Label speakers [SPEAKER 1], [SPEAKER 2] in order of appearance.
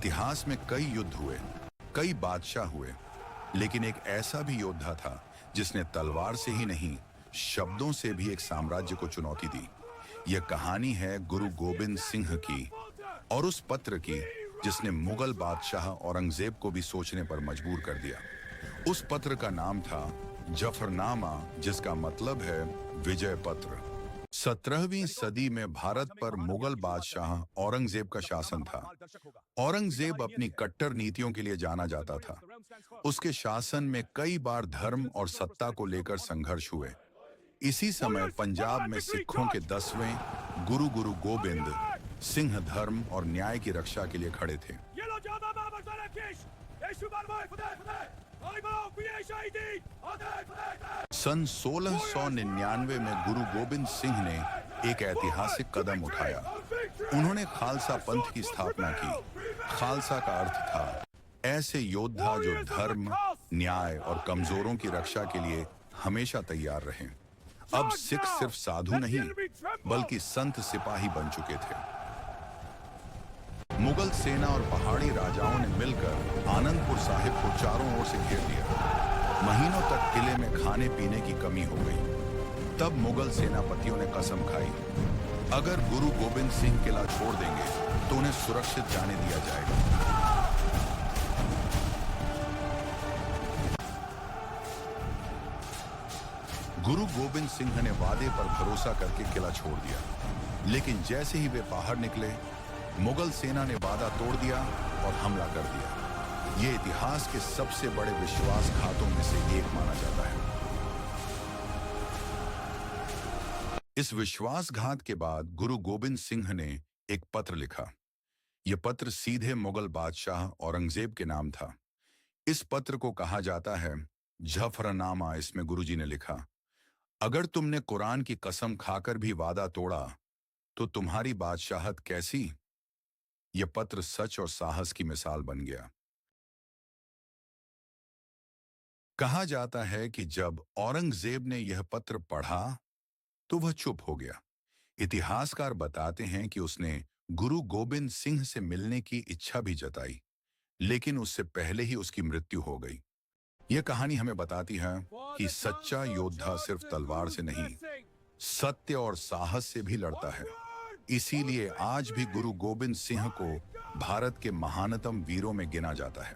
[SPEAKER 1] इतिहास में कई युद्ध हुए, कई बादशाह हुए, लेकिन एक ऐसा भी योद्धा था जिसने तलवार से ही नहीं, शब्दों से भी एक साम्राज्य को चुनौती दी। यह कहानी है गुरु गोबिंद सिंह की, और उस पत्र की जिसने मुगल बादशाह औरंगजेब को भी सोचने पर मजबूर कर दिया। उस पत्र का नाम था जफरनामा, जिसका मतलब है विजय पत्र। 17वीं सदी में भारत पर मुगल बादशाह औरंगजेब का शासन था। औरंगजेब अपनी कट्टर नीतियों के लिए जाना जाता था। उसके शासन में कई बार धर्म और सत्ता को लेकर संघर्ष हुए। इसी समय पंजाब में सिखों के 10वें गुरु गोबिंद सिंह धर्म और न्याय की रक्षा के लिए खड़े थे। सन 1699 में गुरु गोबिंद सिंह ने एक ऐतिहासिक कदम उठाया। उन्होंने खालसा पंथ की स्थापना की। खालसा का अर्थ था ऐसे योद्धा जो धर्म, न्याय और कमजोरों की रक्षा के लिए हमेशा तैयार रहें। अब सिख सिर्फ साधु नहीं, बल्कि संत सिपाही बन चुके थे। मुगल सेना और पहाड़ी राजाओं ने मिलकर आनंदपुर साहिब को चारों ओर से घेर लिया। महीनों तक किले में खाने पीने की कमी हो गई। तब मुगल सेनापतियों ने कसम खाई, अगर गुरु गोबिंद सिंह किला छोड़ देंगे तो उन्हें सुरक्षित जाने दिया जाएगा। गुरु गोबिंद सिंह ने वादे पर भरोसा करके किला छोड़ दिया, लेकिन जैसे ही वे बाहर निकले, मुगल सेना ने वादा तोड़ दिया और हमला कर दिया। ये इतिहास के सबसे बड़े विश्वासघातों में से एक माना जाता है। इस विश्वासघात के बाद गुरु गोबिंद सिंह ने एक पत्र लिखा। यह पत्र सीधे मुगल बादशाह औरंगजेब के नाम था। इस पत्र को कहा जाता है जफरनामा। इसमें गुरुजी ने लिखा, अगर तुमने कुरान की कसम खाकर भी वादा तोड़ा तो तुम्हारी बादशाहत कैसी। यह पत्र सच और साहस की मिसाल बन गया। कहा जाता है कि जब औरंगजेब ने यह पत्र पढ़ा तो वह चुप हो गया। इतिहासकार बताते हैं कि उसने गुरु गोबिंद सिंह से मिलने की इच्छा भी जताई, लेकिन उससे पहले ही उसकी मृत्यु हो गई। यह कहानी हमें बताती है कि सच्चा योद्धा सिर्फ तलवार से नहीं, सत्य और साहस से भी लड़ता है। इसीलिए आज भी गुरु गोबिंद सिंह को भारत के महानतम वीरों में गिना जाता है।